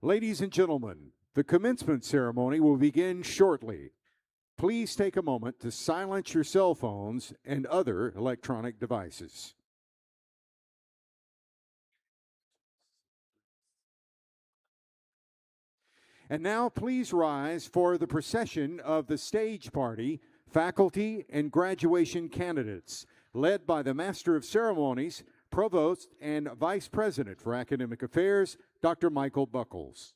Ladies and gentlemen, the commencement ceremony will begin shortly. Please take a moment to silence your cell phones and other electronic devices. And now please rise for the procession of the stage party, faculty, and graduation candidates, led by the Master of Ceremonies, Provost, and Vice President for Academic Affairs, Dr. Michael Buckles.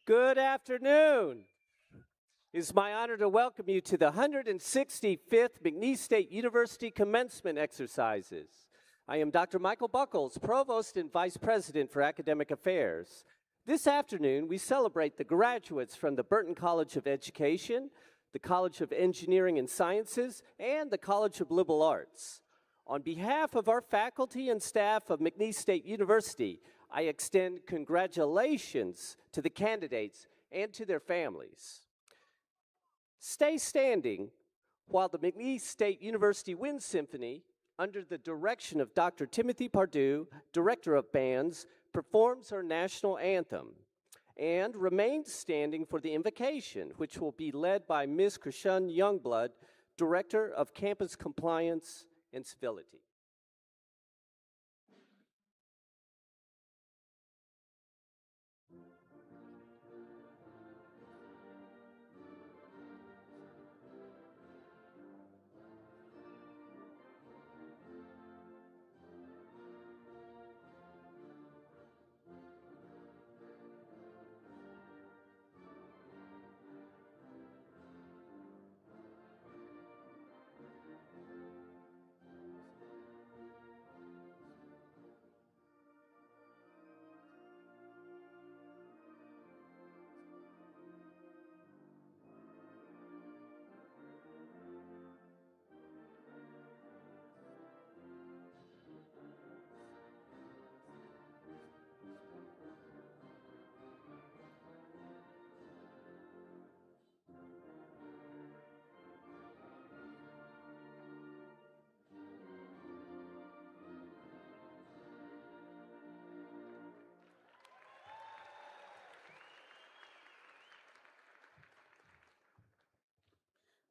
Good afternoon. It's my honor to welcome you to the 165th McNeese State University Commencement Exercises. I am Dr. Michael Buckles, Provost and Vice President for Academic Affairs. This afternoon, we celebrate the graduates from the Burton College of Education, the College of Engineering and Sciences, and the College of Liberal Arts. On behalf of our faculty and staff of McNeese State University, I extend congratulations to the candidates and to their families. Stay standing while the McNeese State University Wind Symphony, under the direction of Dr. Timothy Pardue, Director of Bands, performs our national anthem, and remain standing for the invocation, which will be led by Ms. Krishun Youngblood, Director of Campus Compliance and Civility.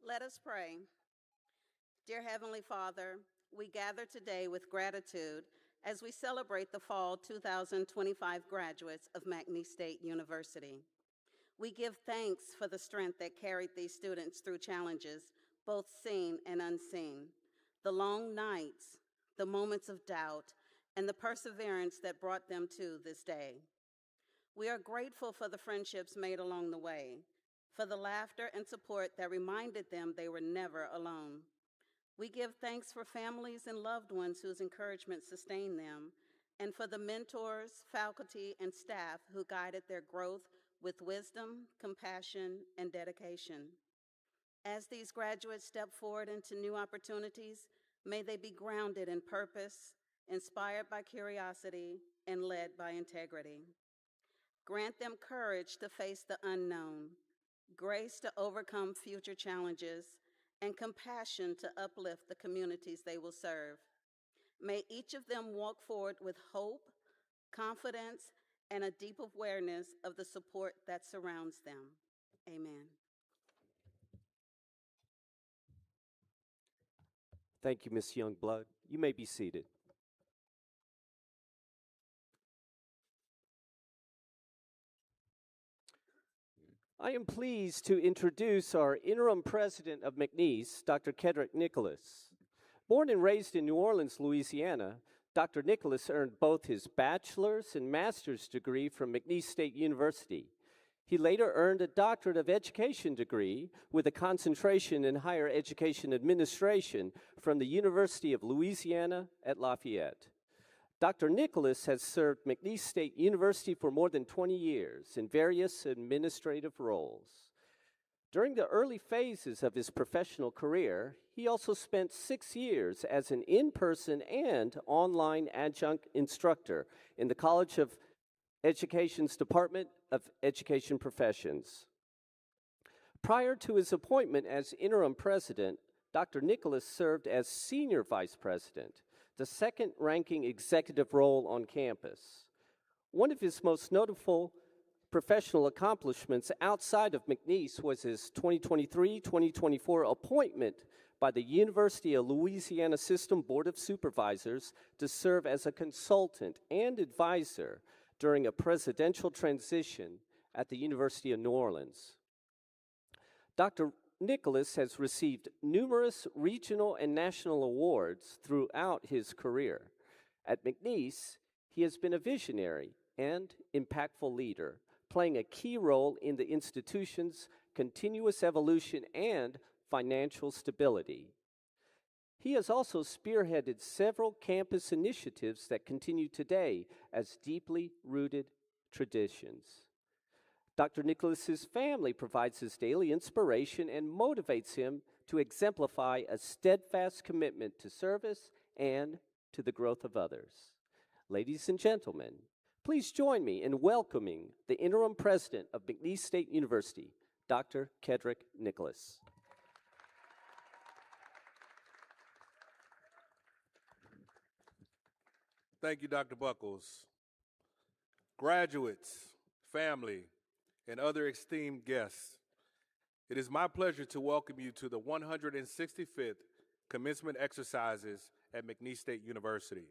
Let us pray. Dear Heavenly Father, we gather today with gratitude as we celebrate the fall 2025 graduates of McNeese State University. We give thanks for the strength that carried these students through challenges, both seen and unseen, the long nights, the moments of doubt, and the perseverance that brought them to this day. We are grateful for the friendships made along the way, for the laughter and support that reminded them they were never alone. We give thanks for families and loved ones whose encouragement sustained them, and for the mentors, faculty, and staff who guided their growth with wisdom, compassion, and dedication. As these graduates step forward into new opportunities, may they be grounded in purpose, inspired by curiosity, and led by integrity. Grant them courage to face the unknown, grace to overcome future challenges, and compassion to uplift the communities they will serve. May each of them walk forward with hope, confidence, and a deep awareness of the support that surrounds them. Amen. Thank you, Ms. Youngblood. You may be seated. I am pleased to introduce our interim president of McNeese, Dr. Kedrick Nicholas. Born and raised in New Orleans, Louisiana, Dr. Nicholas earned both his bachelor's and master's degree from McNeese State University. He later earned a doctorate of education degree with a concentration in higher education administration from the University of Louisiana at Lafayette. Dr. Nicholas has served McNeese State University for more than 20 years in various administrative roles. During the early phases of his professional career, he also spent 6 years as an in-person and online adjunct instructor in the College of Education's Department of Education Professions. Prior to his appointment as interim president, Dr. Nicholas served as senior vice president, the second-ranking executive role on campus. One of his most notable professional accomplishments outside of McNeese was his 2023-2024 appointment by the University of Louisiana System Board of Supervisors to serve as a consultant and advisor during a presidential transition at the University of New Orleans. Dr. Nicholas has received numerous regional and national awards throughout his career. At McNeese, he has been a visionary and impactful leader, playing a key role in the institution's continuous evolution and financial stability. He has also spearheaded several campus initiatives that continue today as deeply rooted traditions. Dr. Nicholas's family provides his daily inspiration and motivates him to exemplify a steadfast commitment to service and to the growth of others. Ladies and gentlemen, please join me in welcoming the interim president of McNeese State University, Dr. Kedrick Nicholas. Thank you, Dr. Buckles. Graduates, family, and other esteemed guests, it is my pleasure to welcome you to the 165th commencement exercises at McNeese State University.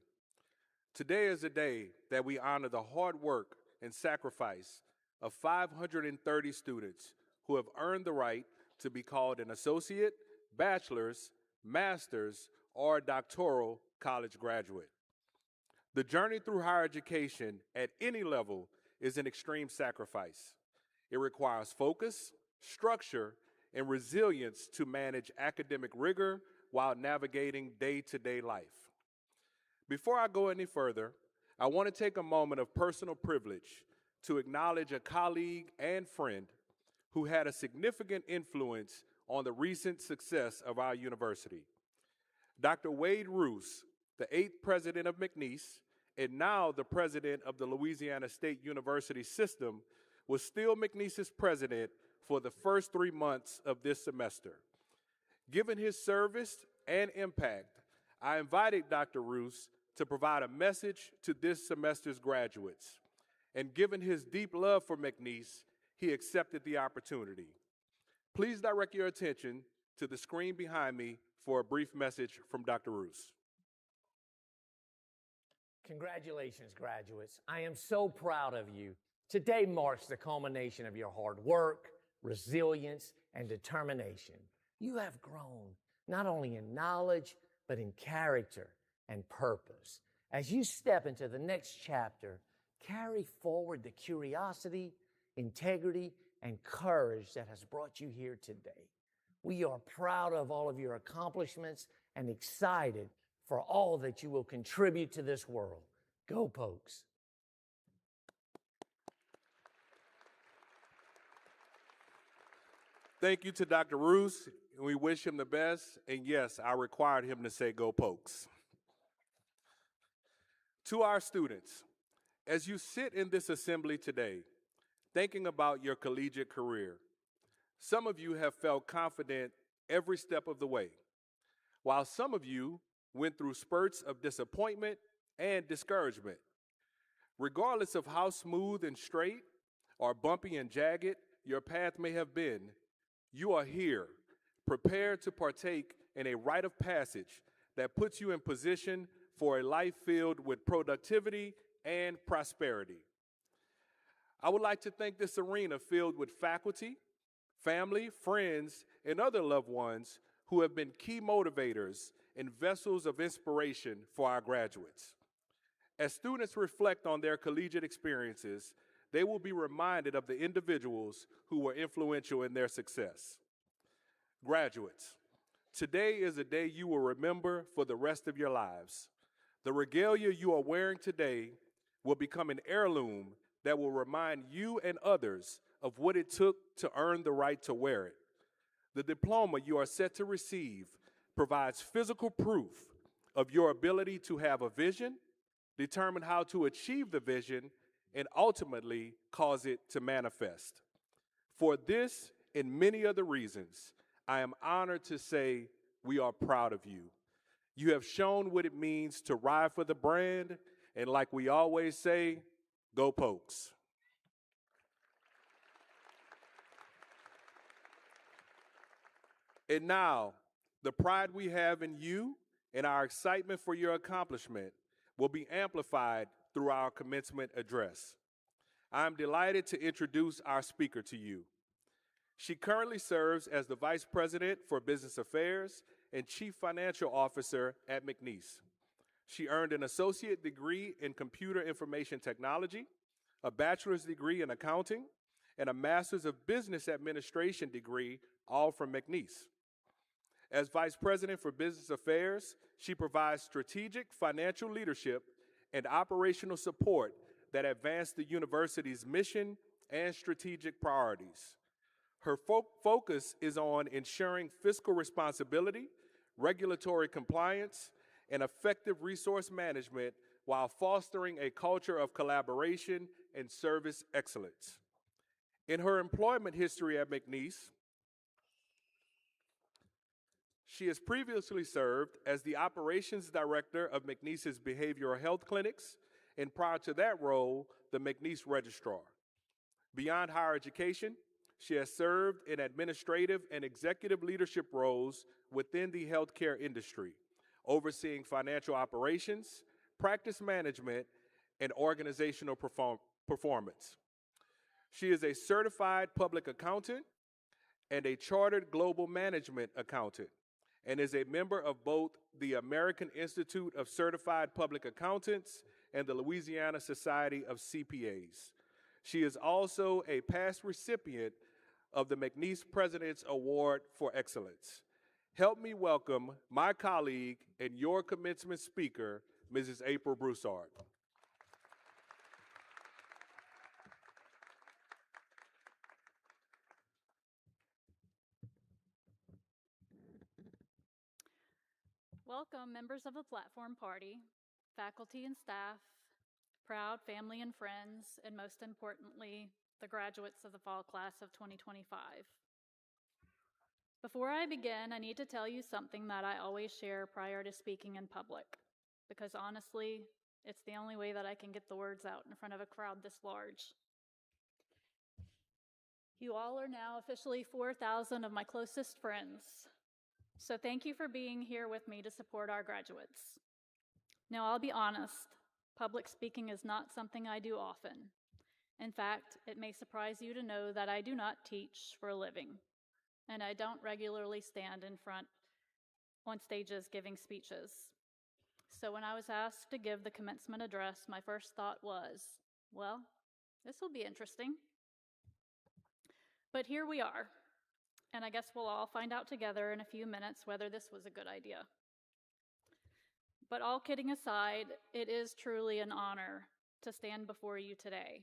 Today is a day that we honor the hard work and sacrifice of 530 students who have earned the right to be called an associate, bachelor's, master's, or doctoral college graduate. The journey through higher education at any level is an extreme sacrifice. It requires focus, structure, and resilience to manage academic rigor while navigating day-to-day life. Before I go any further, I want to take a moment of personal privilege to acknowledge a colleague and friend who had a significant influence on the recent success of our university. Dr. Wade Roos, the 8th president of McNeese, and now the president of the Louisiana State University system, was still McNeese's president for the first 3 months of this semester. Given his service and impact, I invited Dr. Roos to provide a message to this semester's graduates. And given his deep love for McNeese, he accepted the opportunity. Please direct your attention to the screen behind me for a brief message from Dr. Roos. Congratulations, graduates. I am so proud of you. Today marks the culmination of your hard work, resilience, and determination. You have grown not only in knowledge, but in character and purpose. As you step into the next chapter, carry forward the curiosity, integrity, and courage that has brought you here today. We are proud of all of your accomplishments and excited for all that you will contribute to this world. Go Pokes! Thank you to Dr. Roos, and we wish him the best. And yes, I required him to say go Pokes. To our students, as you sit in this assembly today, thinking about your collegiate career, some of you have felt confident every step of the way, while some of you went through spurts of disappointment and discouragement. Regardless of how smooth and straight or bumpy and jagged your path may have been, you are here, prepared to partake in a rite of passage that puts you in position for a life filled with productivity and prosperity. I would like to thank this arena filled with faculty, family, friends, and other loved ones who have been key motivators and vessels of inspiration for our graduates. As students reflect on their collegiate experiences, they will be reminded of the individuals who were influential in their success. Graduates, today is a day you will remember for the rest of your lives. The regalia you are wearing today will become an heirloom that will remind you and others of what it took to earn the right to wear it. The diploma you are set to receive provides physical proof of your ability to have a vision, determine how to achieve the vision, and ultimately cause it to manifest. For this and many other reasons, I am honored to say we are proud of you. You have shown what it means to ride for the brand, and like we always say, go Pokes. And now, the pride we have in you and our excitement for your accomplishment will be amplified through our commencement address. I am delighted to introduce our speaker to you. She currently serves as the Vice President for Business Affairs and Chief Financial Officer at McNeese. She earned an associate degree in Computer Information Technology, a bachelor's degree in accounting, and a master's of business administration degree, all from McNeese. As Vice President for Business Affairs, she provides strategic financial leadership and operational support that advance the university's mission and strategic priorities. Her focus is on ensuring fiscal responsibility, regulatory compliance, and effective resource management while fostering a culture of collaboration and service excellence. In her employment history at McNeese, she has previously served as the operations director of McNeese's behavioral health clinics, and prior to that role, the McNeese registrar. Beyond higher education, she has served in administrative and executive leadership roles within the healthcare industry, overseeing financial operations, practice management, and organizational performance. She is a certified public accountant and a chartered global management accountant, and is a member of both the American Institute of Certified Public Accountants and the Louisiana Society of CPAs. She is also a past recipient of the McNeese President's Award for Excellence. Help me welcome my colleague and your commencement speaker, Mrs. April Broussard. Welcome, members of the Platform Party, faculty and staff, proud family and friends, and most importantly, the graduates of the fall class of 2025. Before I begin, I need to tell you something that I always share prior to speaking in public, because honestly, it's the only way that I can get the words out in front of a crowd this large. You all are now officially 4,000 of my closest friends. So thank you for being here with me to support our graduates. Now, I'll be honest, public speaking is not something I do often. In fact, it may surprise you to know that I do not teach for a living, and I don't regularly stand in front on stages giving speeches. So when I was asked to give the commencement address, my first thought was, well, this will be interesting. But here we are. And I guess we'll all find out together in a few minutes whether this was a good idea. But all kidding aside, it is truly an honor to stand before you today.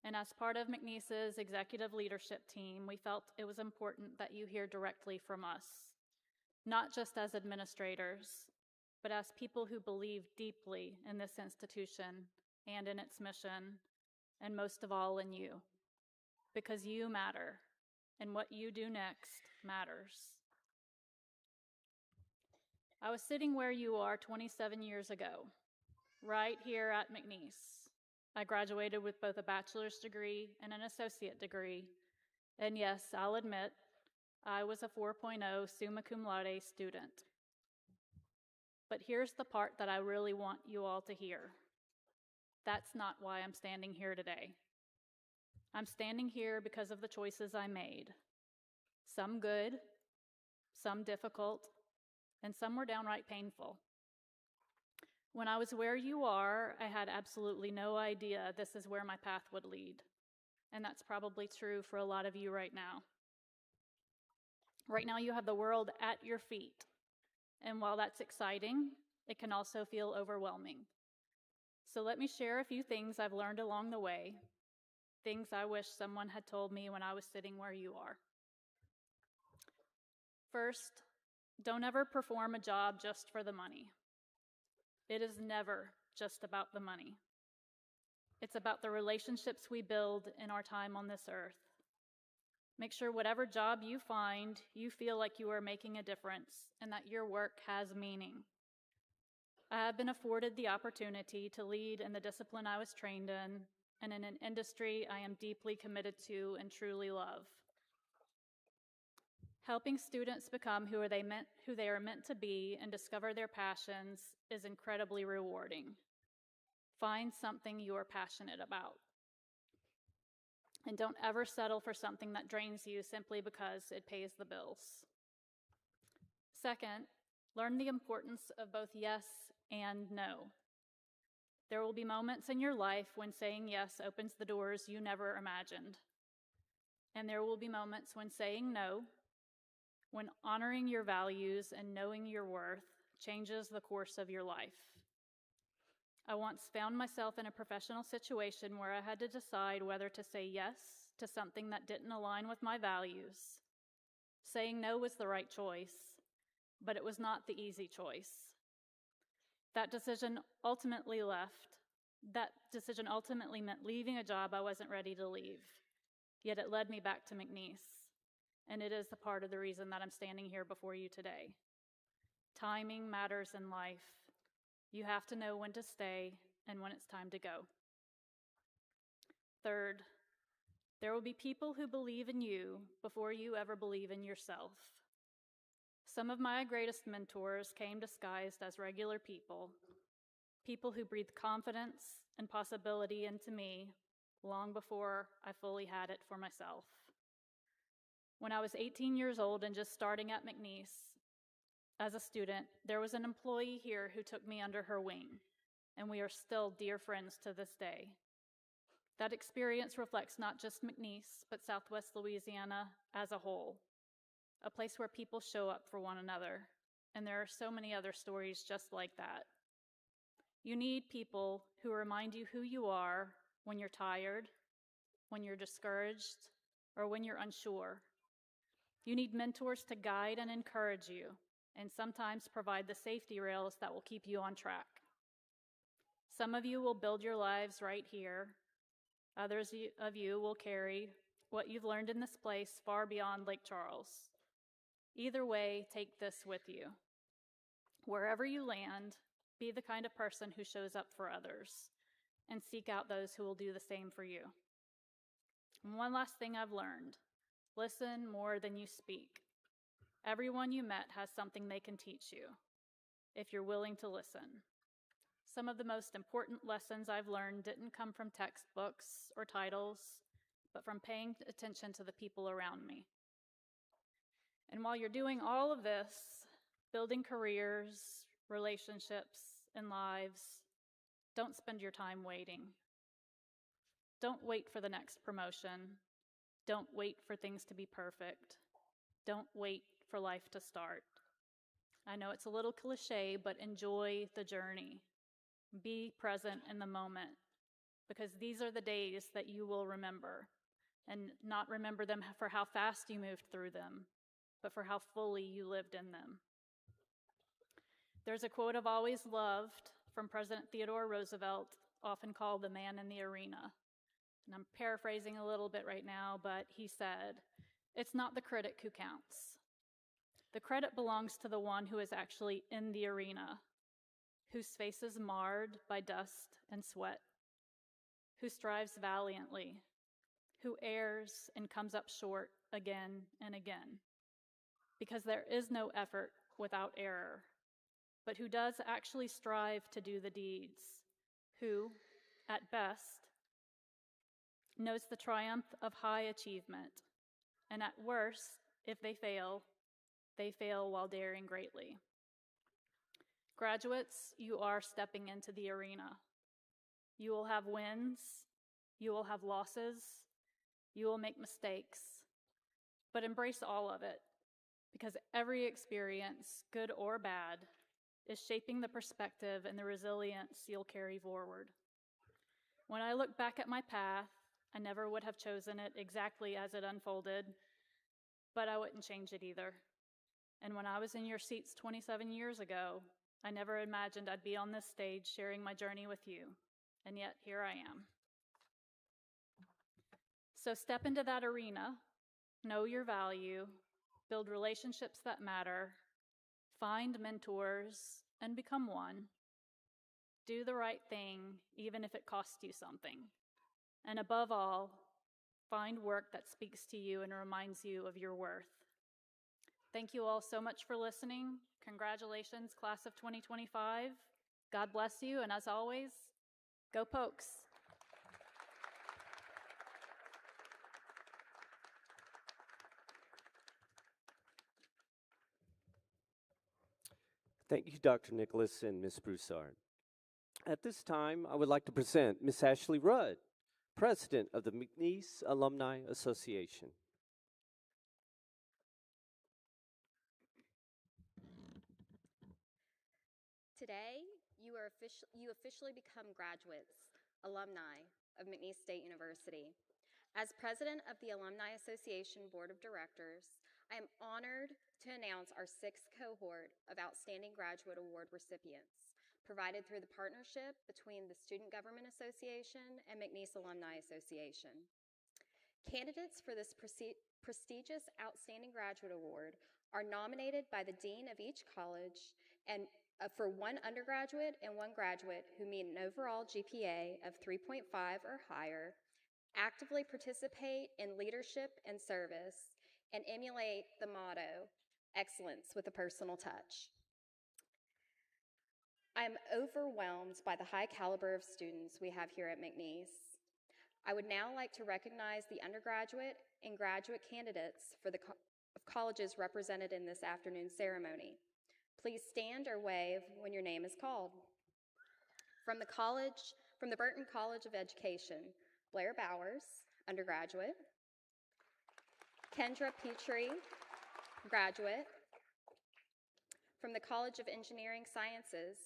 And as part of McNeese's executive leadership team, we felt it was important that you hear directly from us, not just as administrators, but as people who believe deeply in this institution and in its mission, and most of all in you, because you matter. And what you do next matters. I was sitting where you are 27 years ago, right here at McNeese. I graduated with both a bachelor's degree and an associate degree. And yes, I'll admit, I was a 4.0 summa cum laude student. But here's the part that I really want you all to hear. That's not why I'm standing here today. I'm standing here because of the choices I made. Some good, some difficult, and some were downright painful. When I was where you are, I had absolutely no idea this is where my path would lead. And that's probably true for a lot of you right now. Right now you have the world at your feet. And while that's exciting, it can also feel overwhelming. So let me share a few things I've learned along the way. Things I wish someone had told me when I was sitting where you are. First, don't ever perform a job just for the money. It is never just about the money. It's about the relationships we build in our time on this earth. Make sure whatever job you find, you feel like you are making a difference and that your work has meaning. I have been afforded the opportunity to lead in the discipline I was trained in, and in an industry I am deeply committed to and truly love. Helping students become who they are meant to be and discover their passions is incredibly rewarding. Find something you are passionate about. And don't ever settle for something that drains you simply because it pays the bills. Second, learn the importance of both yes and no. There will be moments in your life when saying yes opens the doors you never imagined. And there will be moments when saying no, when honoring your values and knowing your worth changes the course of your life. I once found myself in a professional situation where I had to decide whether to say yes to something that didn't align with my values. Saying no was the right choice, but it was not the easy choice. That decision ultimately meant leaving a job I wasn't ready to leave. Yet it led me back to McNeese, and it is a part of the reason that I'm standing here before you today. Timing matters in life. You have to know when to stay and when it's time to go. Third, there will be people who believe in you before you ever believe in yourself. Some of my greatest mentors came disguised as regular people, people who breathed confidence and possibility into me long before I fully had it for myself. When I was 18 years old and just starting at McNeese as a student, there was an employee here who took me under her wing, and we are still dear friends to this day. That experience reflects not just McNeese, but Southwest Louisiana as a whole, a place where people show up for one another, and there are so many other stories just like that. You need people who remind you who you are when you're tired, when you're discouraged, or when you're unsure. You need mentors to guide and encourage you, and sometimes provide the safety rails that will keep you on track. Some of you will build your lives right here. Others of you will carry what you've learned in this place far beyond Lake Charles. Either way, take this with you. Wherever you land, be the kind of person who shows up for others, and seek out those who will do the same for you. And one last thing I've learned: listen more than you speak. Everyone you met has something they can teach you, if you're willing to listen. Some of the most important lessons I've learned didn't come from textbooks or titles, but from paying attention to the people around me. And while you're doing all of this, building careers, relationships, and lives, don't spend your time waiting. Don't wait for the next promotion. Don't wait for things to be perfect. Don't wait for life to start. I know it's a little cliche, but enjoy the journey. Be present in the moment, because these are the days that you will remember, and not remember them for how fast you moved through them, but for how fully you lived in them. There's a quote I've always loved from President Theodore Roosevelt, often called the man in the arena. And I'm paraphrasing a little bit right now, but he said, "It's not the critic who counts. The credit belongs to the one who is actually in the arena, whose face is marred by dust and sweat, who strives valiantly, who errs and comes up short again and again, because there is no effort without error, but who does actually strive to do the deeds, who, at best, knows the triumph of high achievement, and at worst, if they fail while daring greatly." Graduates, you are stepping into the arena. You will have wins, you will have losses, you will make mistakes, but embrace all of it, because every experience, good or bad, is shaping the perspective and the resilience you'll carry forward. When I look back at my path, I never would have chosen it exactly as it unfolded, but I wouldn't change it either. And when I was in your seats 27 years ago, I never imagined I'd be on this stage sharing my journey with you, and yet here I am. So step into that arena, know your value, build relationships that matter, find mentors, and become one. Do the right thing, even if it costs you something. And above all, find work that speaks to you and reminds you of your worth. Thank you all so much for listening. Congratulations, class of 2025. God bless you, and as always, go Pokes. Thank you, Dr. Nicholas and Ms. Broussard. At this time, I would like to present Miss Ashley Rudd, President of the McNeese Alumni Association. Today, you officially become graduates, alumni of McNeese State University. As president of the Alumni Association Board of Directors, I am honored to announce our 6th cohort of Outstanding Graduate Award recipients, provided through the partnership between the Student Government Association and McNeese Alumni Association. Candidates for this prestigious Outstanding Graduate Award are nominated by the dean of each college and for one undergraduate and one graduate who meet an overall GPA of 3.5 or higher, actively participate in leadership and service, and emulate the motto, excellence with a personal touch. I am overwhelmed by the high caliber of students we have here at McNeese. I would now like to recognize the undergraduate and graduate candidates for the colleges represented in this afternoon's ceremony. Please stand or wave when your name is called. From the Burton College of Education, Blair Bowers, undergraduate. Kendra Petrie, graduate. From the College of Engineering Sciences,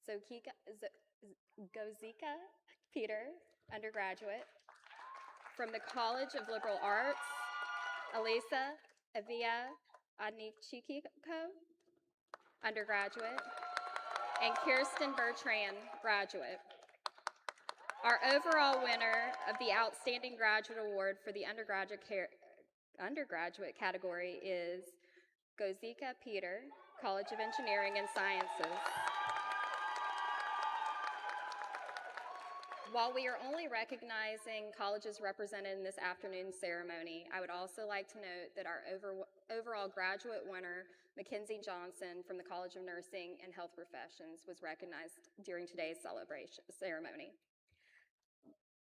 Gozika Peter, undergraduate. From the College of Liberal Arts, Elisa Avia Adnichikiko, undergraduate. And Kirsten Bertrand, graduate. Our overall winner of the Outstanding Graduate Award for the undergraduate category is Gozika Peter, College of Engineering and Sciences. While we are only recognizing colleges represented in this afternoon's ceremony, I would also like to note that our overall graduate winner, Mackenzie Johnson from the College of Nursing and Health Professions, was recognized during today's ceremony.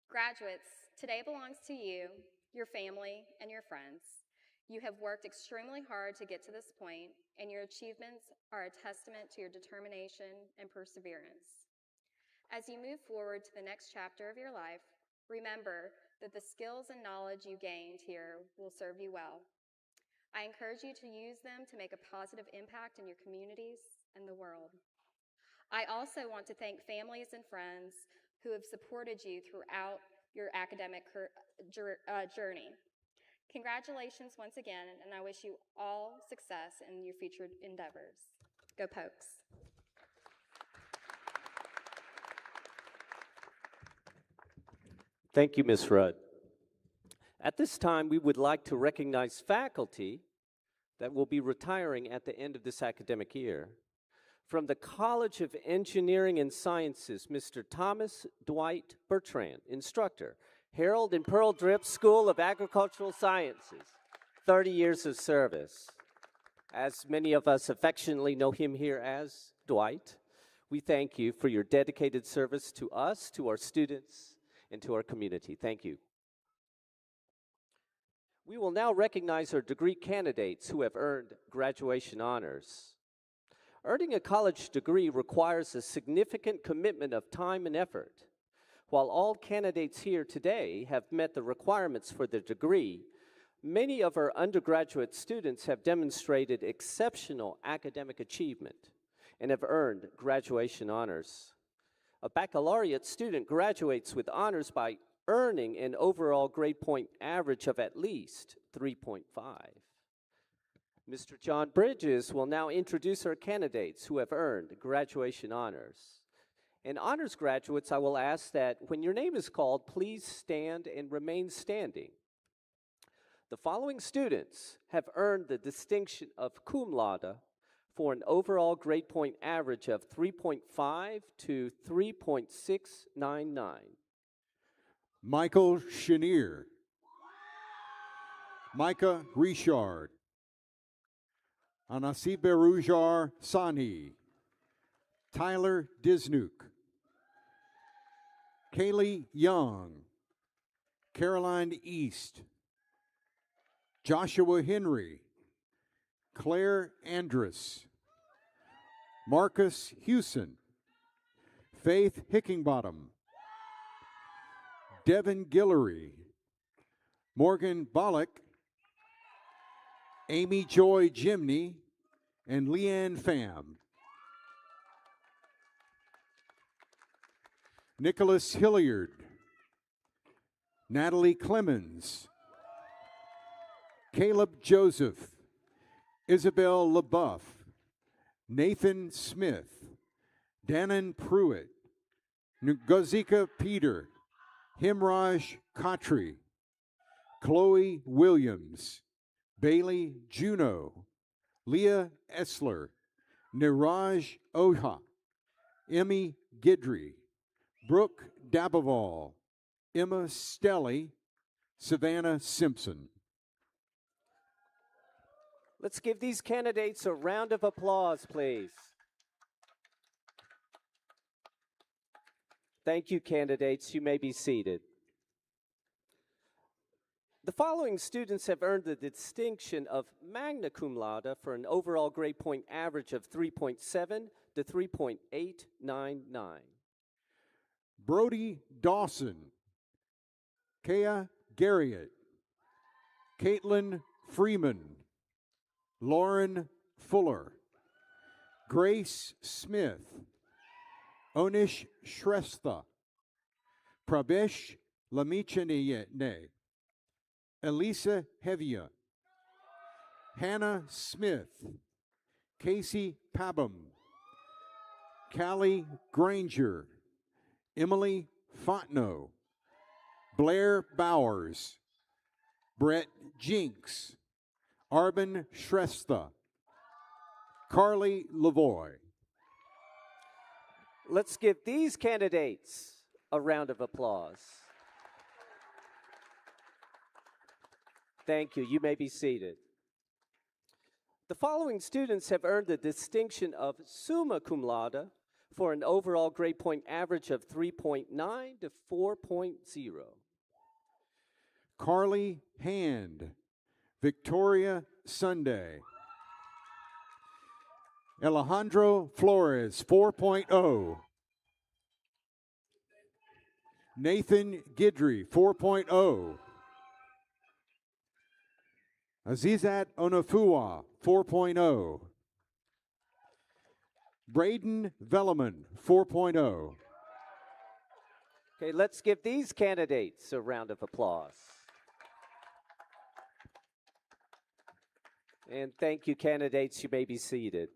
Graduates, today belongs to you, your family, and your friends. You have worked extremely hard to get to this point, and your achievements are a testament to your determination and perseverance. As you move forward to the next chapter of your life, remember that the skills and knowledge you gained here will serve you well. I encourage you to use them to make a positive impact in your communities and the world. I also want to thank families and friends who have supported you throughout your academic journey. Congratulations once again, and I wish you all success in your future endeavors. Go Pokes. Thank you, Ms. Rudd. At this time, we would like to recognize faculty that will be retiring at the end of this academic year. From the College of Engineering and Sciences, Mr. Thomas Dwight Bertrand, instructor, Harold and Pearl Drip School of Agricultural Sciences, 30 years of service. As many of us affectionately know him here as Dwight, we thank you for your dedicated service to us, to our students, and to our community. Thank you. We will now recognize our degree candidates who have earned graduation honors. Earning a college degree requires a significant commitment of time and effort. While all candidates here today have met the requirements for their degree, many of our undergraduate students have demonstrated exceptional academic achievement and have earned graduation honors. A baccalaureate student graduates with honors by earning an overall grade point average of at least 3.5. Mr. John Bridges will now introduce our candidates who have earned graduation honors. And honors graduates, I will ask that when your name is called, please stand and remain standing. The following students have earned the distinction of cum laude for an overall grade point average of 3.5 to 3.699. Michael Chenier, Micah Richard, Anasi Berujar Sani, Tyler Disnuk, Kaylee Young, Caroline East, Joshua Henry, Claire Andrus, Marcus Hewson, Faith Hickingbottom, Devin Guillory, Morgan Bollock, Amy Joy Jimney, and Leanne Pham. Nicholas Hilliard, Natalie Clemens, Caleb Joseph, Isabel LaBeouf, Nathan Smith, Dannon Pruitt, Ngozika Peter, Himraj Khatri, Chloe Williams, Bailey Juno, Leah Essler, Niraj Oha, Emmy Gidry, Brooke Daboval, Emma Stelly, Savannah Simpson. Let's give these candidates a round of applause, please. Thank you, candidates. You may be seated. The following students have earned the distinction of magna cum laude for an overall grade point average of 3.7 to 3.899. Brody Dawson, Kea Garriott, Caitlin Freeman, Lauren Fuller, Grace Smith, Onish Shrestha, Prabesh Lamichaneyne, Elisa Hevia, Hannah Smith, Casey Pabham, Callie Granger, Emily Fontenot, Blair Bowers, Brett Jinks, Arbin Shrestha, Carly Lavoy. Let's give these candidates a round of applause. Thank you. You may be seated. The following students have earned the distinction of summa cum laude for an overall grade point average of 3.9 to 4.0. Carly Hand, Victoria Sunday, Alejandro Flores, 4.0. Nathan Gidry, 4.0. Azizat Onafua, 4.0. Braden Velleman, 4.0. Okay, let's give these candidates a round of applause. And thank you, candidates. You may be seated.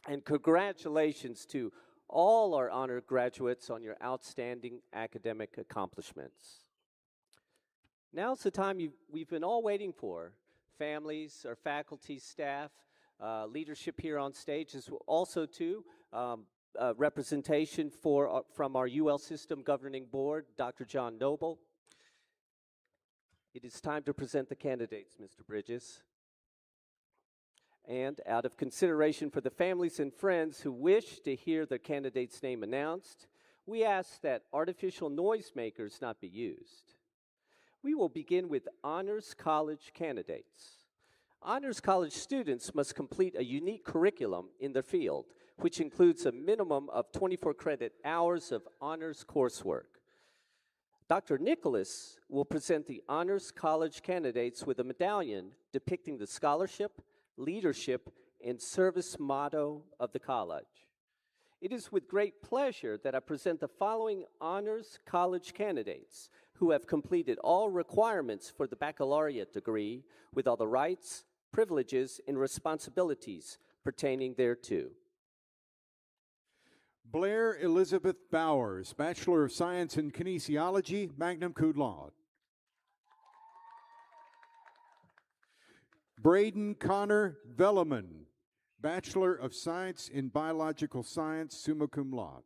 And congratulations to all our honored graduates on your outstanding academic accomplishments. Now's the time we've been all waiting for. Families, our faculty, staff, leadership here on stage, as also too representation from our UL System Governing Board, Dr. John Noble. It is time to present the candidates, Mr. Bridges. And out of consideration for the families and friends who wish to hear their candidate's name announced, we ask that artificial noisemakers not be used. We will begin with Honors College candidates. Honors College students must complete a unique curriculum in their field, which includes a minimum of 24 credit hours of honors coursework. Dr. Nicholas will present the Honors College candidates with a medallion depicting the scholarship, leadership, and service motto of the college. It is with great pleasure that I present the following Honors College candidates who have completed all requirements for the baccalaureate degree with all the rights, privileges, and responsibilities pertaining thereto. Blair Elizabeth Bowers, Bachelor of Science in Kinesiology, magna cum laude. Braden Connor Velleman, Bachelor of Science in Biological Science, summa cum laude.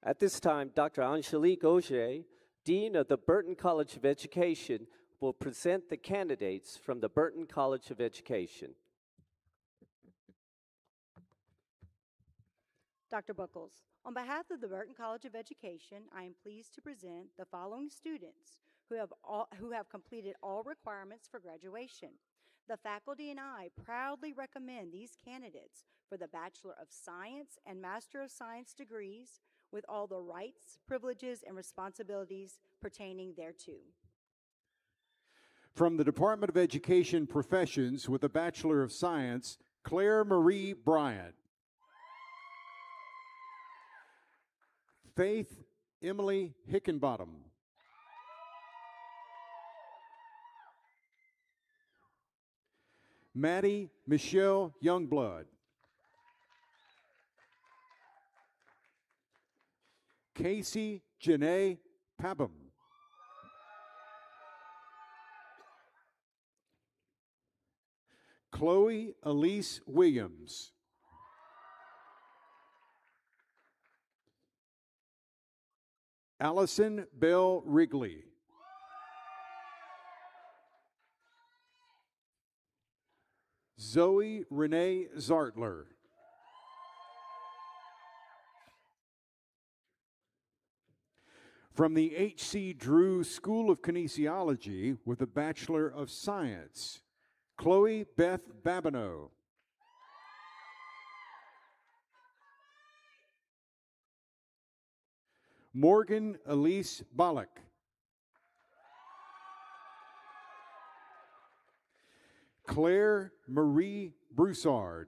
At this time, Dr. Angelique Auger, Dean of the Burton College of Education, will present the candidates from the Burton College of Education. Dr. Buckles, on behalf of the Burton College of Education, I am pleased to present the following students who have completed all requirements for graduation. The faculty and I proudly recommend these candidates for the Bachelor of Science and Master of Science degrees with all the rights, privileges, and responsibilities pertaining thereto. From the Department of Education Professions with a Bachelor of Science, Claire Marie Bryant. Faith Emily Hickenbottom. Maddie Michelle Youngblood. Casey Janae Pabham. Chloe Elise Williams. Allison Bell Wrigley. Zoe Renee Zartler. From the H.C. Drew School of Kinesiology with a Bachelor of Science, Chloe Beth Babineau. Morgan Elise Bollock. Claire Marie Broussard.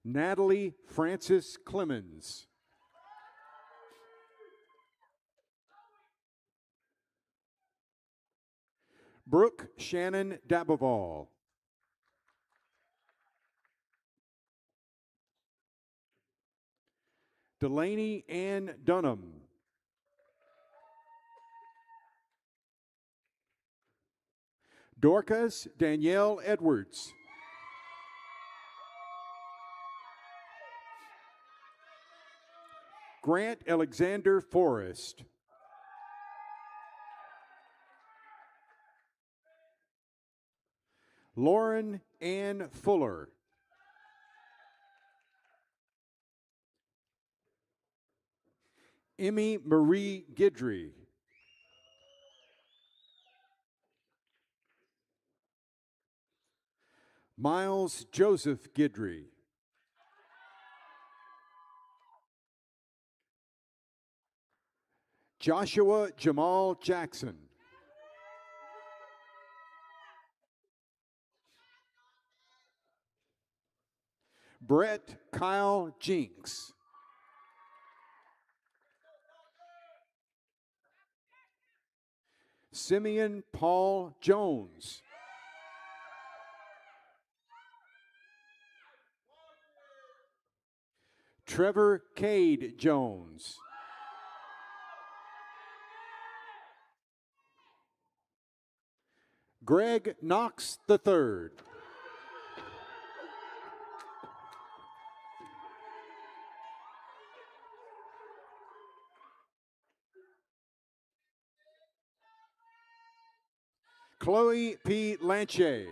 Natalie Frances Clemens. Brooke Shannon Daboval. Delaney Ann Dunham. Dorcas Danielle Edwards. Grant Alexander Forrest. Lauren Ann Fuller. Emmy Marie Gidry. Miles Joseph Gidry. Joshua Jamal Jackson. Brett Kyle Jinks. Simeon Paul Jones. Trevor Cade Jones. Greg Knox III. Chloe P. Lanche.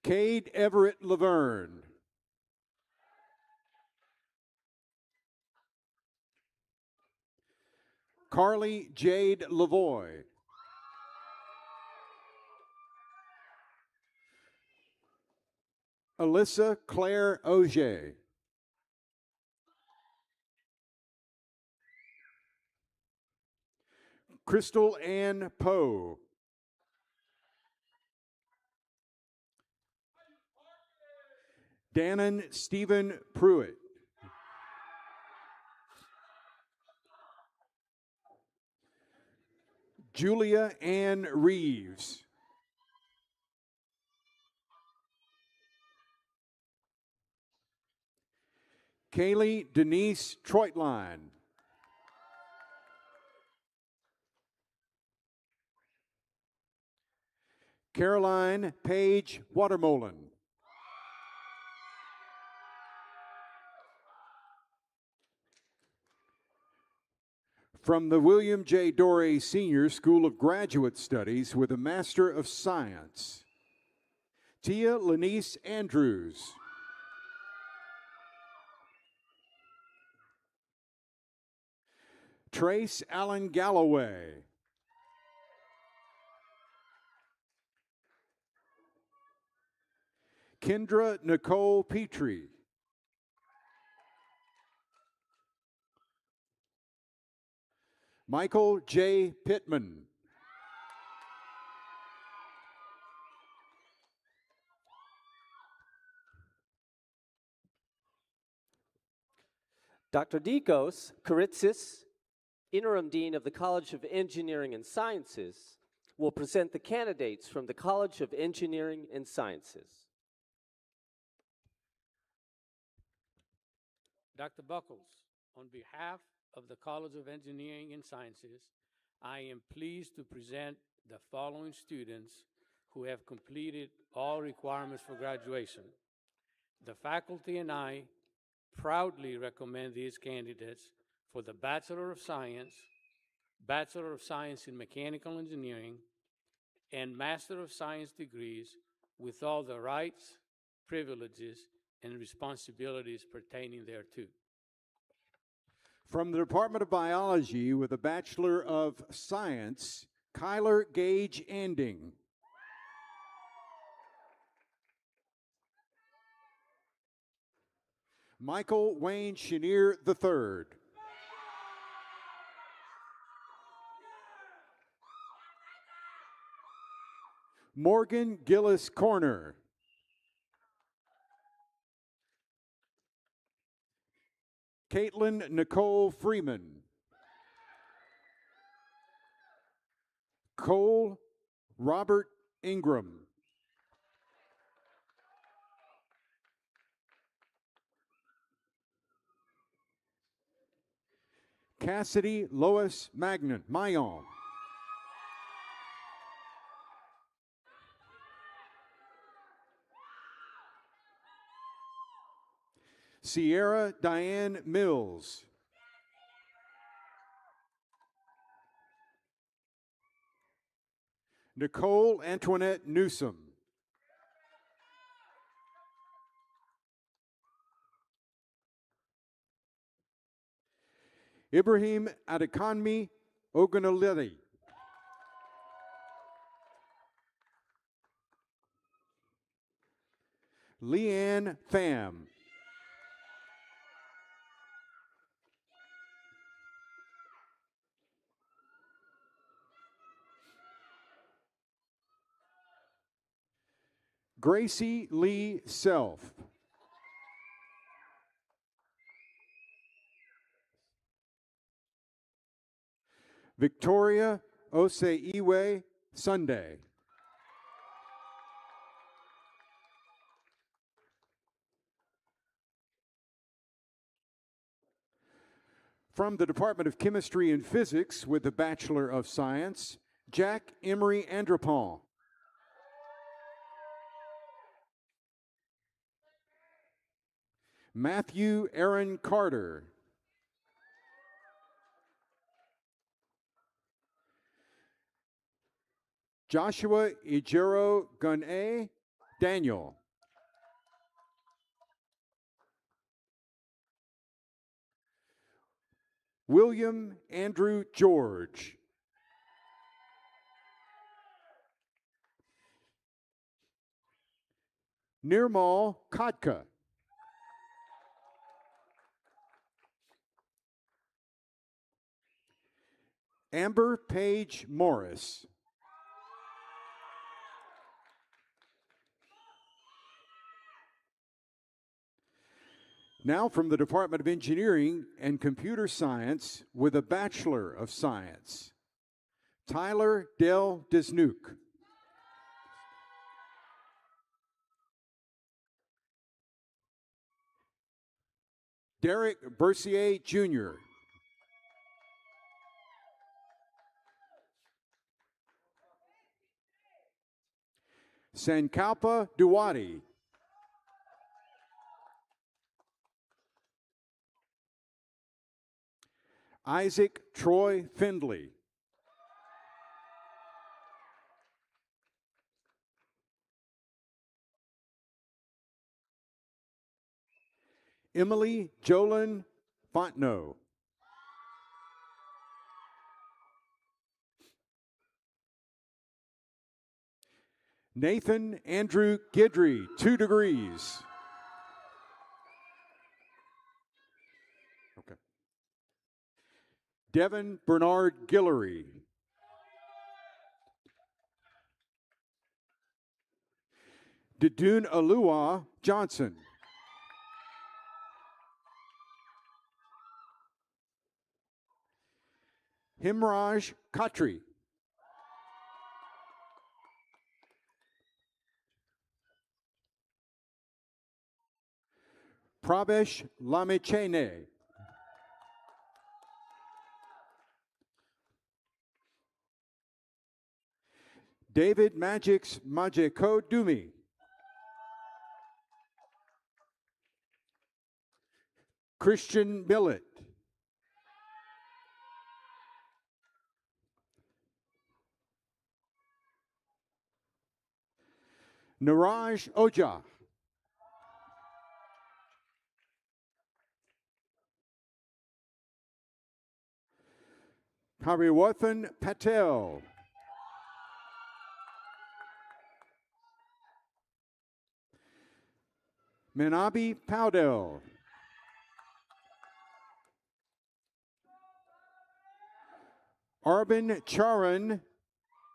Cade Everett Laverne. Carly Jade Lavoy. Alyssa Claire Auger. Crystal Ann Poe. Dannon Stephen Pruitt. Julia Ann Reeves. Kaylee Denise Troitline. Caroline Page Watermolen. From the William J. Doré Senior School of Graduate Studies with a Master of Science, Tia Lenice Andrews. Trace Allen Galloway. Kendra Nicole Petrie. Michael J. Pittman. Dr. Nikos Karitsis, Interim Dean of the College of Engineering and Sciences, will present the candidates from the College of Engineering and Sciences. Dr. Buckles, on behalf of the College of Engineering and Sciences, I am pleased to present the following students who have completed all requirements for graduation. The faculty and I proudly recommend these candidates for the Bachelor of Science, Bachelor of Science in Mechanical Engineering, and Master of Science degrees with all the rights, privileges, and responsibilities pertaining thereto. From the Department of Biology with a Bachelor of Science, Kyler Gage Anding. Michael Wayne Chenier III. Morgan Gillis Corner. Caitlin Nicole Freeman. Cole Robert Ingram. Cassidy Lois Mayon. Sierra Diane Mills. Nicole Antoinette Newsom. Ibrahim Adekanmi Ogunolele. Leanne Pham. Gracie Lee Self. Victoria Oseiwe Sunday. From the Department of Chemistry and Physics with a Bachelor of Science, Jack Emery Andropon. Matthew Aaron Carter. Joshua Ijero Gunay Daniel. William Andrew George. Nirmal Kotka. Amber Page Morris. Now from the Department of Engineering and Computer Science with a Bachelor of Science, Tyler Del Disnuke. Derek Bercier Jr. Sankalpa Duwadi. Isaac Troy Findley. Emily Jolyn Fontenot. Nathan Andrew Gidry, 2 degrees. Okay. Devin Bernard Guillory. Didun Alua Johnson. Himraj Khatri. Prabesh Lamechene. David Magix Majeko Dumi. Christian Millet. Niraj Oja. Hariwathan Patel. Menabi Powdell. Arben Charan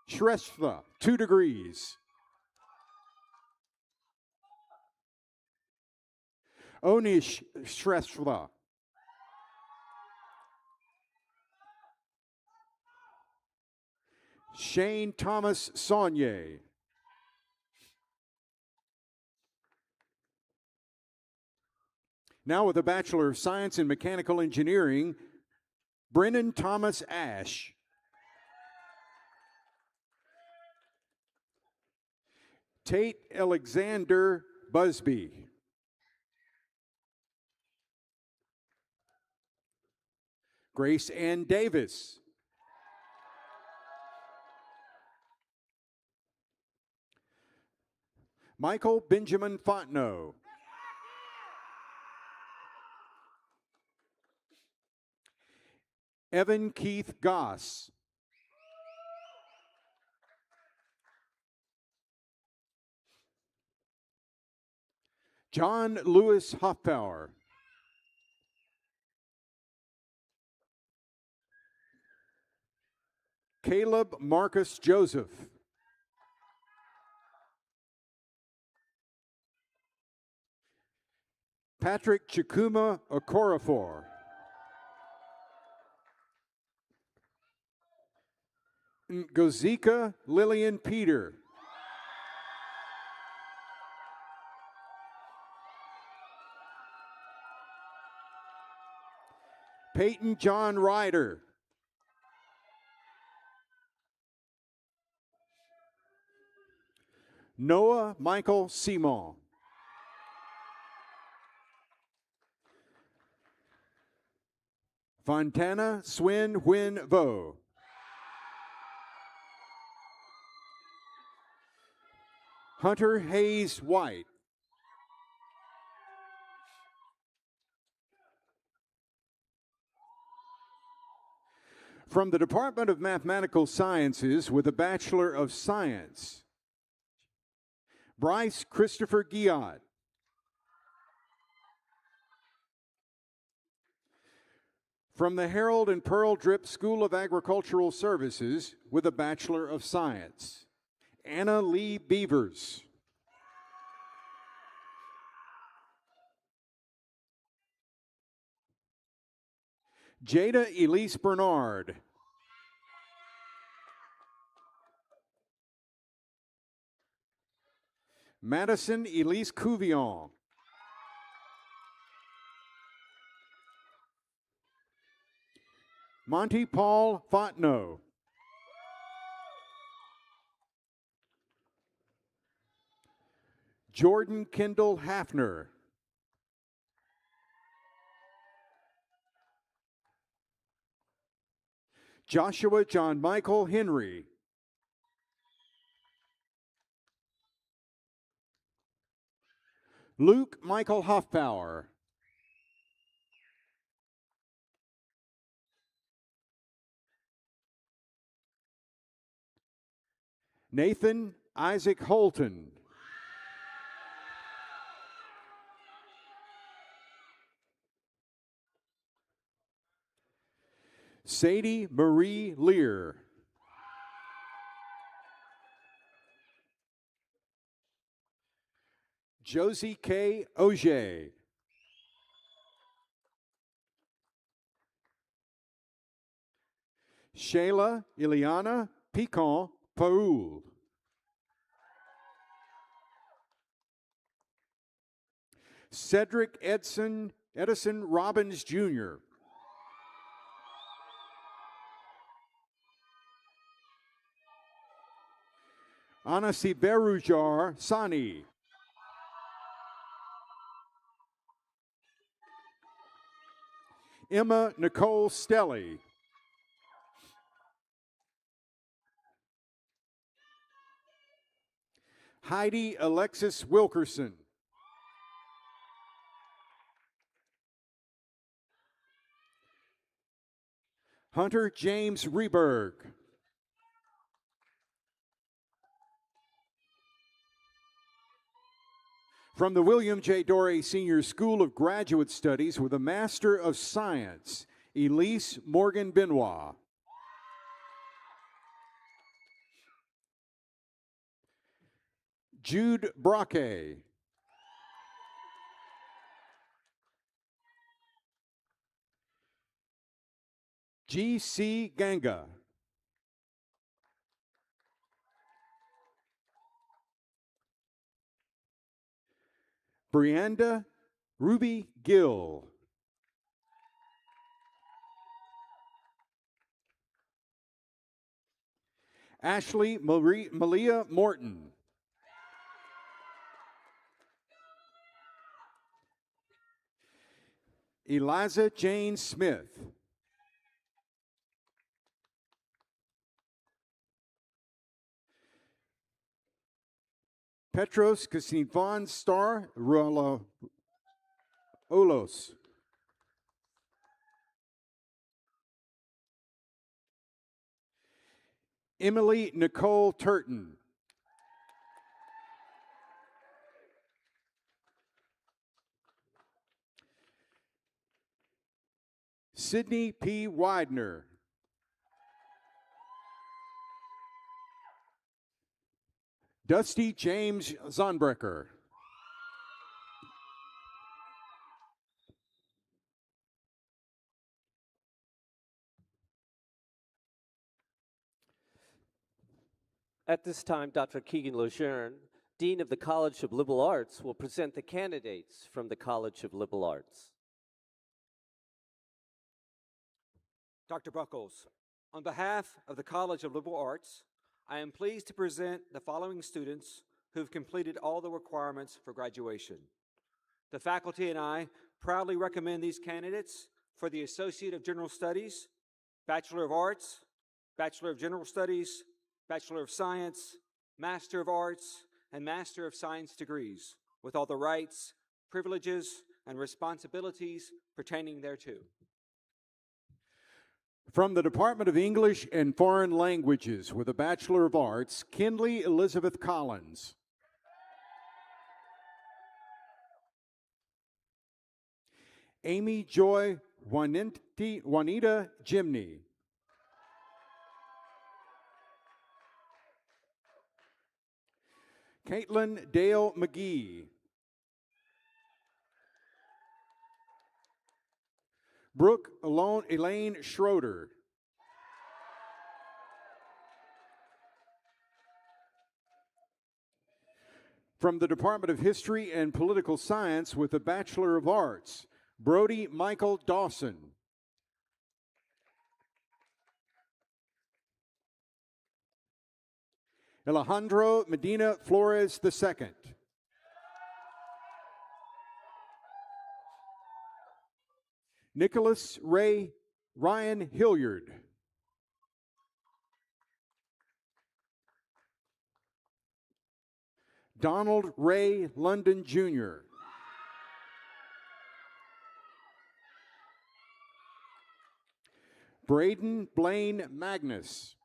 Shrestha, 2 degrees. Onish Shrestha. Shane Thomas Saunier. Now with a Bachelor of Science in Mechanical Engineering, Brennan Thomas Ash. Tate Alexander Busby. Grace Ann Davis. Michael Benjamin Fontenot. Evan Keith Goss. John Lewis Hoffbauer. Caleb Marcus Joseph. Patrick Chikuma Okorafor. Ngozika Lillian Peter. Peyton John Ryder. Noah Michael Simon. Fontana Swin Huynh Vo. Hunter Hayes White. From the Department of Mathematical Sciences with a Bachelor of Science, Bryce Christopher Giot. From the Harold and Pearl Drip School of Agricultural Services with a Bachelor of Science, Anna Lee Beavers. Jada Elise Bernard. Madison Elise Couvillon. Monty Paul Fontenot. Jordan Kendall Hafner. Joshua John Michael Henry. Luke Michael Hoffbauer. Nathan Isaac Holton. Sadie Marie Lear. Josie K. Auger. Shayla Ileana Picon Parul. Cedric Edison Robbins Jr. Anasi Berujar Sani. Emma Nicole Stelly. Heidi Alexis Wilkerson. Hunter James Reberg. From the William J. Doré Senior School of Graduate Studies with a Master of Science, Elise Morgan Benoit. Jude Braque. G.C. Ganga. Brianda Ruby Gill. Ashley Malia Morton. Eliza Jane Smith. Petros Kasinvan Star Olos. Emily Nicole Turton. Sydney P. Widener. Dusty James Zonbrecker. At this time, Dr. Keegan Lejeune, Dean of the College of Liberal Arts, will present the candidates from the College of Liberal Arts. Dr. Buckles, on behalf of the College of Liberal Arts, I am pleased to present the following students who have completed all the requirements for graduation. The faculty and I proudly recommend these candidates for the Associate of General Studies, Bachelor of Arts, Bachelor of General Studies, Bachelor of Science, Master of Arts, and Master of Science degrees, with all the rights, privileges, and responsibilities pertaining thereto. From the Department of English and Foreign Languages with a Bachelor of Arts, Kinley Elizabeth Collins. Amy Joy Juanita Jimney. Caitlin Dale McGee. Brooke Elaine Schroeder. From the Department of History and Political Science with a Bachelor of Arts, Brody Michael Dawson. Alejandro Medina Flores II. Nicholas Ryan Hilliard. Donald Ray London, Jr. Braden Blaine Magnus.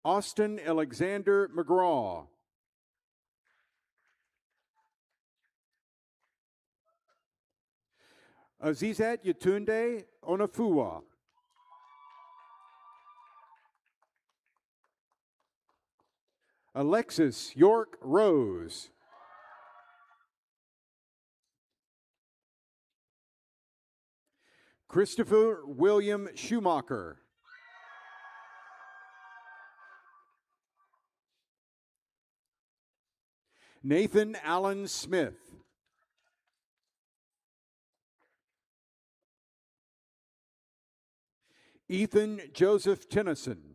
Austin Alexander McGraw. Azizat Yatunde Onafua. Alexis York Rose. Christopher William Schumacher. Nathan Allen Smith. Ethan Joseph Tennyson.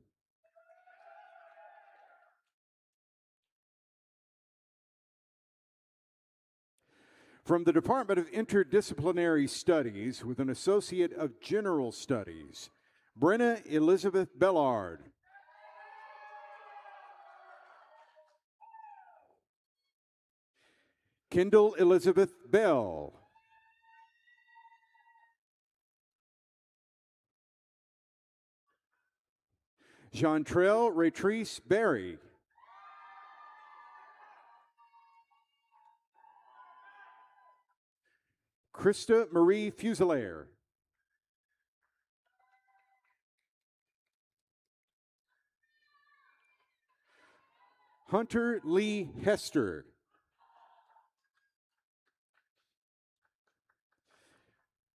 From the Department of Interdisciplinary Studies with an Associate of General Studies, Brenna Elizabeth Bellard. Kendall Elizabeth Bell. Jeantrell Retrice Berry. Krista Marie Fuselier. Hunter Lee Hester.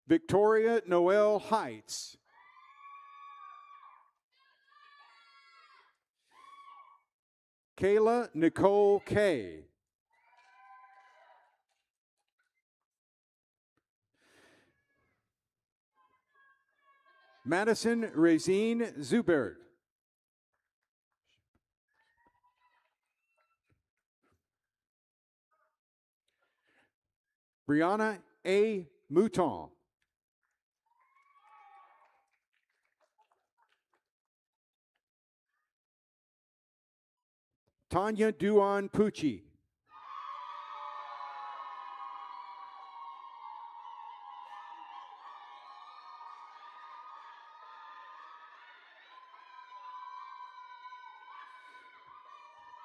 Victoria Noel Heights. Kayla Nicole Kay. Madison Razine Zubert. Brianna A. Mouton. Tanya Duan Pucci.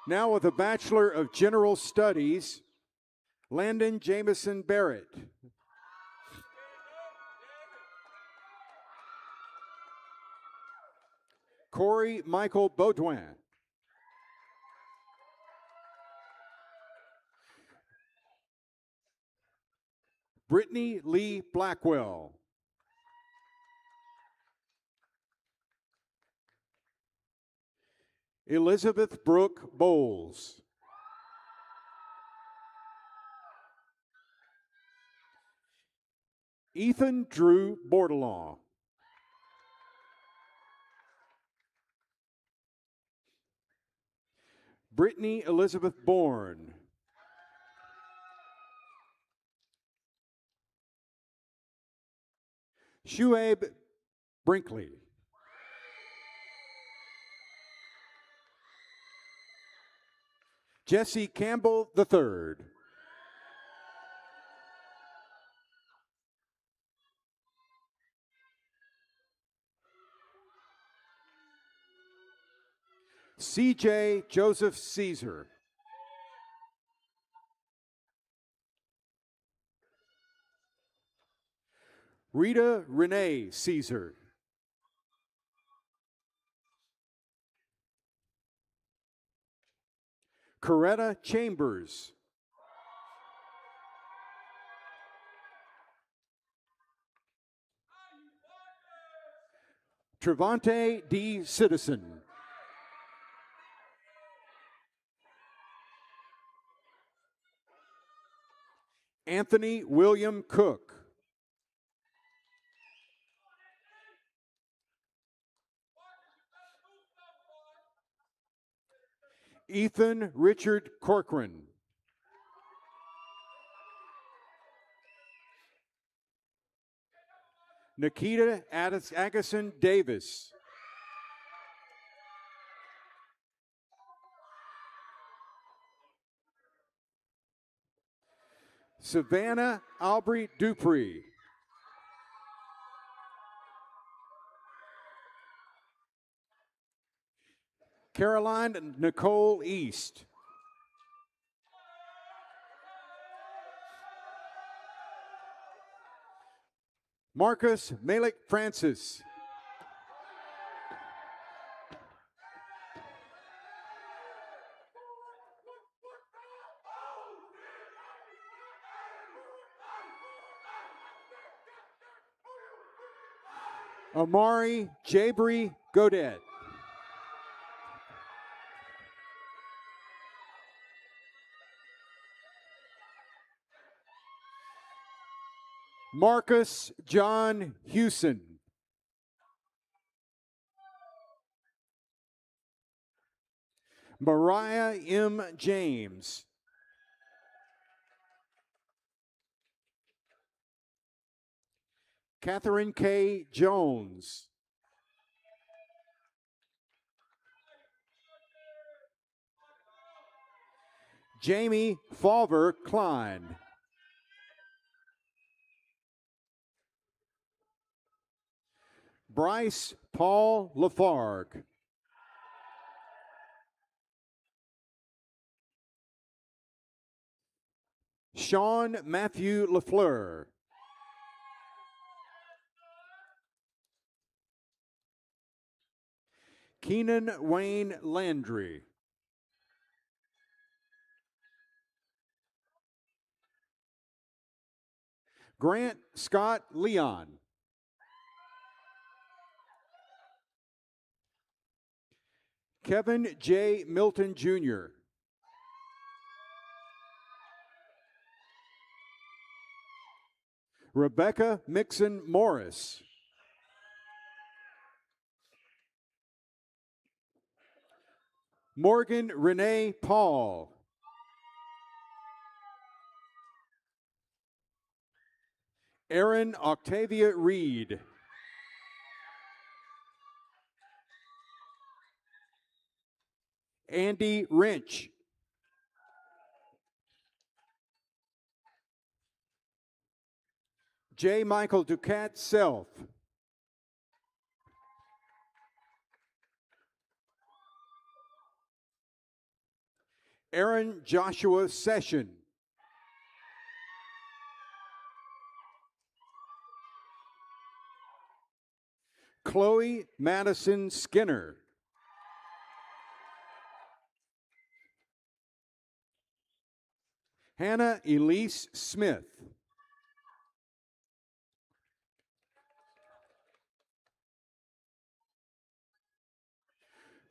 Now with a Bachelor of General Studies, Landon Jameson Barrett. Corey Michael Baudouin. Brittany Lee Blackwell. Elizabeth Brooke Bowles. Ethan Drew Bordelon. Brittany Elizabeth Bourne. Shuaib Brinkley. Jesse Campbell III. C.J. Joseph Caesar. Rita Renee Caesar. Coretta Chambers. Trevante D. Citizen. Anthony William Cook. Ethan Richard Corcoran. Nikita Agason Davis. Savannah Aubrey Dupree. Caroline Nicole East. Marcus Malik Francis. Amari Jabri Godet. Marcus John Hewson. Mariah M. James. Catherine K. Jones. Jamie Falver Klein. Bryce Paul Lafargue. Sean Matthew LaFleur. Keenan Wayne Landry. Grant Scott Leon. Kevin J. Milton Jr. Rebecca Mixon Morris. Morgan Renee Paul. Erin Octavia Reed. Andy Wrench. J. Michael Ducat Self. Aaron Joshua Session. Chloe Madison Skinner. Hannah Elise Smith.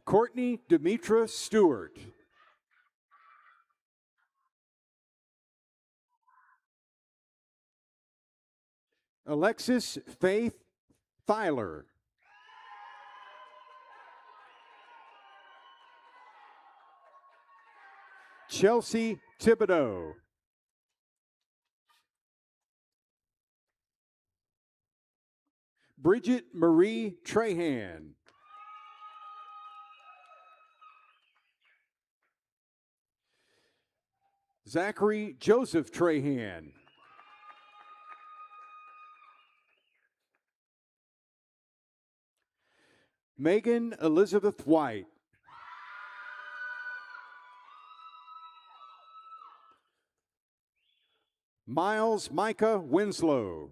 Courtney Demetra Stewart. Alexis Faith Thyler. Chelsea Thibodeau. Bridget Marie Trahan. Zachary Joseph Trahan. Megan Elizabeth White. Miles Micah Winslow.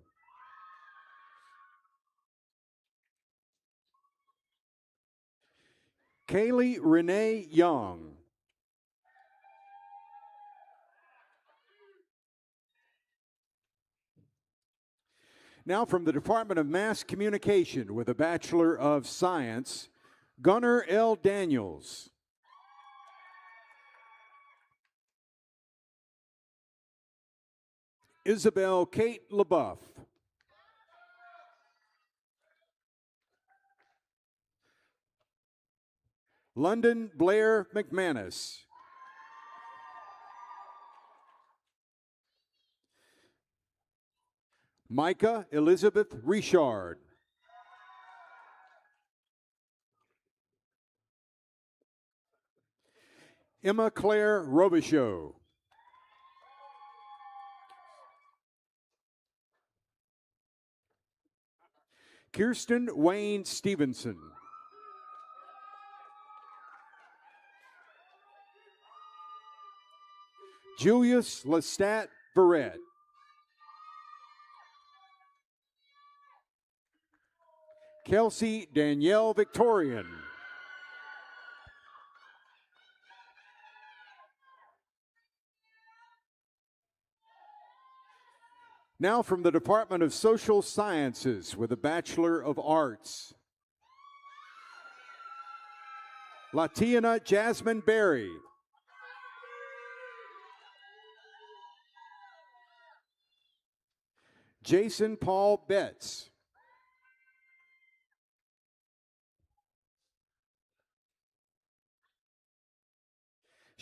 Kaylee Renee Young. Now from the Department of Mass Communication with a Bachelor of Science, Gunnar L. Daniels. Isabel Kate LaBeouf. London Blair McManus. Micah Elizabeth Richard. Emma Claire Robichaud. Kirsten Wayne Stevenson. Julius Lestat Barrett. Kelsey Danielle Victorian. Now from the Department of Social Sciences with a Bachelor of Arts. Latiana Jasmine Berry. Jason Paul Betts.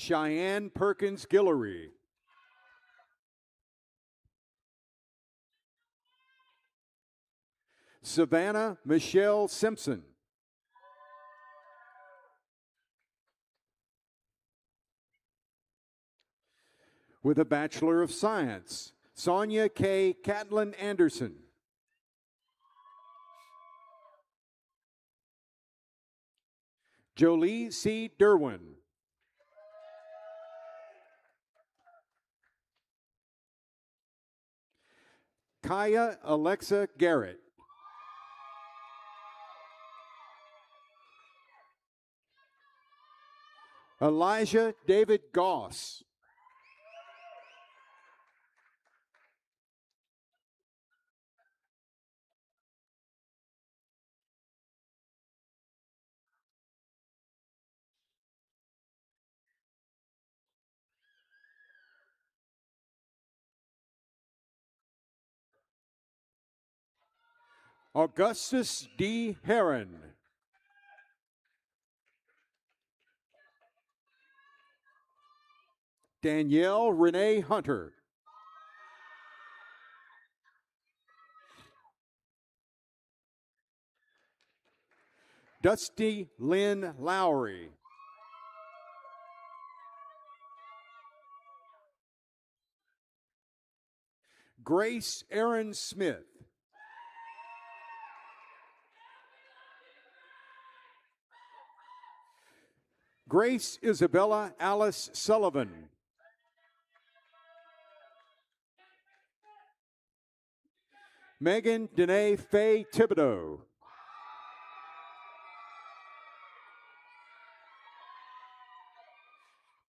Cheyenne Perkins Guillory. Savannah Michelle Simpson. With a Bachelor of Science, Sonia K. Catlin Anderson. Jolie C. Derwin. Kaya Alexa Garrett. Elijah David Goss. Augustus D. Heron. Danielle Renee Hunter. Dusty Lynn Lowry. Grace Aaron Smith. Grace Isabella Alice Sullivan. Megan Danae Faye Thibodeau.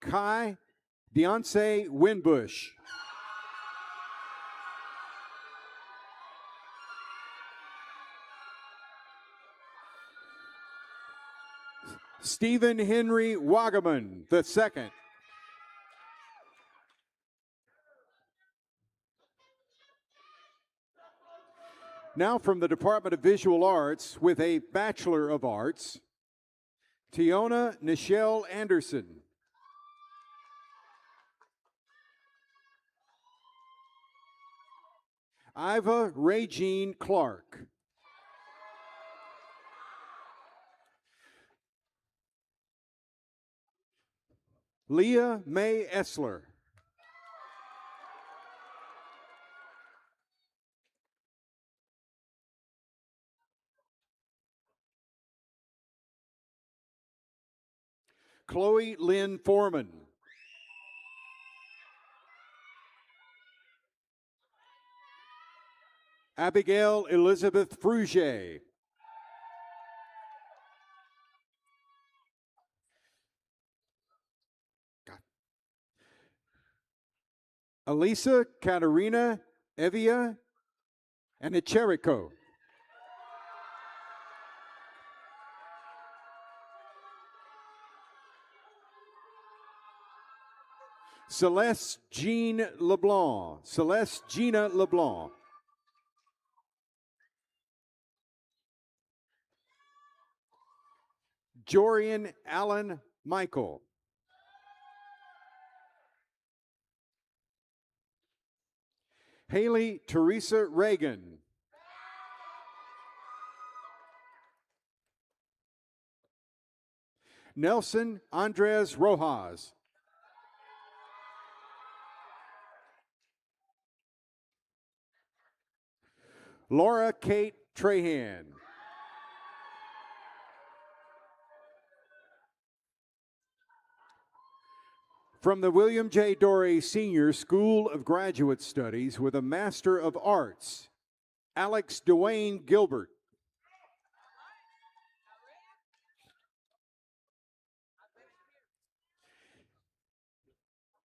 Kai Deonce Winbush. Stephen Henry Wagaman II. Now from the Department of Visual Arts with a Bachelor of Arts, Tiona Nichelle Anderson. Iva Ray-Jean Clark. Leah Mae Essler. Chloe Lynn Foreman. Abigail Elizabeth Frugier. Elisa Katerina Evia Anicherico. Celeste Jean LeBlanc. Celeste Gina LeBlanc. Jorian Allen Michael. Haley Teresa Reagan. Nelson Andres Rojas. Laura Kate Trahan. From the William J. Doré Senior School of Graduate Studies with a Master of Arts, Alex Dwayne Gilbert.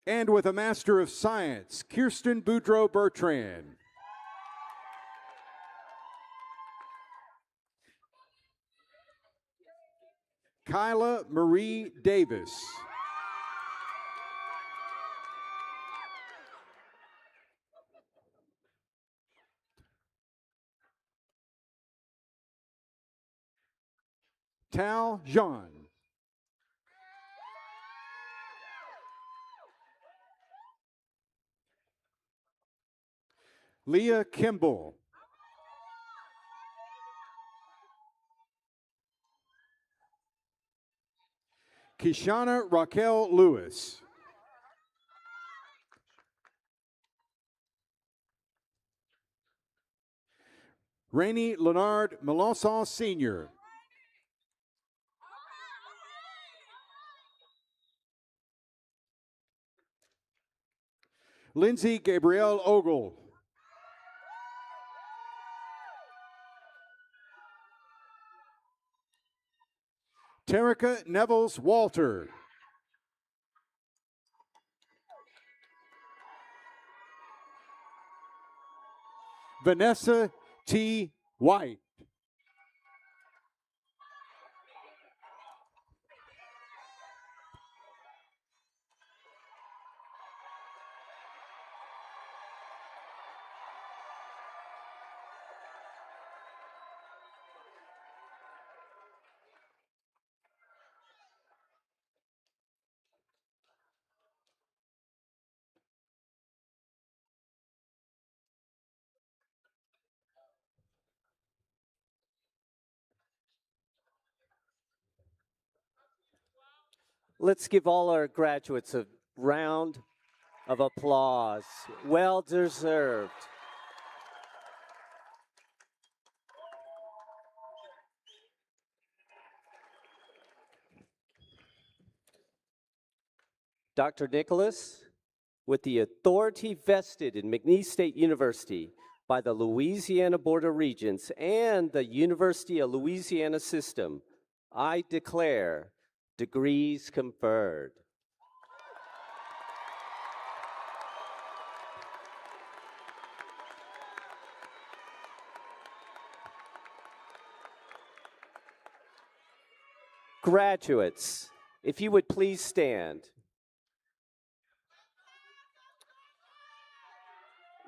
And with a Master of Science, Kirsten Boudreau Bertrand. Kyla Marie Davis. Tal Jean. Leah Kimball. Kishana Raquel Lewis. Rainey Leonard Melanson Sr. Lindsay Gabrielle Ogle. Terica Nevels Walter. Vanessa T. White. Let's give all our graduates a round of applause. Well deserved. Dr. Nicholas, with the authority vested in McNeese State University by the Louisiana Board of Regents and the University of Louisiana system, I declare degrees conferred. Graduates, if you would please stand.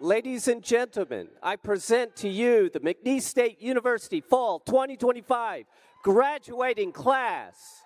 Ladies and gentlemen, I present to you the McNeese State University Fall 2025 graduating class.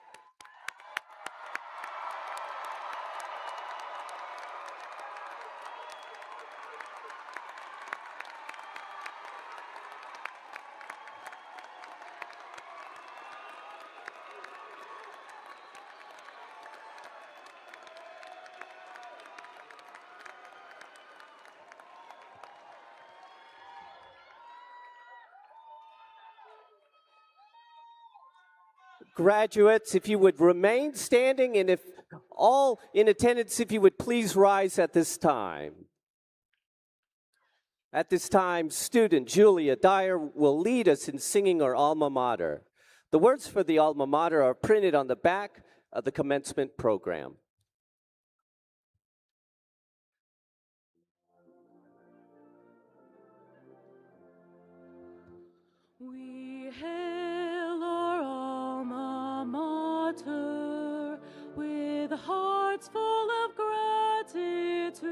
Graduates, if you would remain standing, and if all in attendance, if you would please rise at this time. At this time, student Julia Dyer will lead us in singing our alma mater. The words for the alma mater are printed on the back of the commencement program. We hail our alma mater with hearts full of gratitude,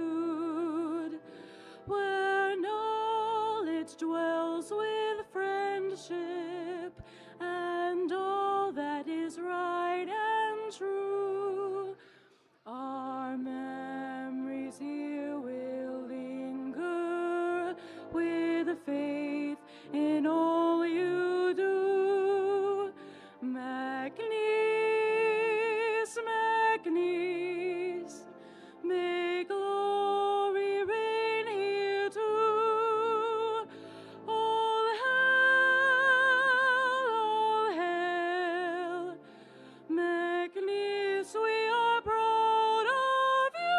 where knowledge dwells with friendship and all that is right and true. with faith in all you do. McNeese, McNeese, may glory reign here too. All hail, McNeese, we are proud of you.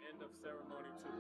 End of ceremony 2.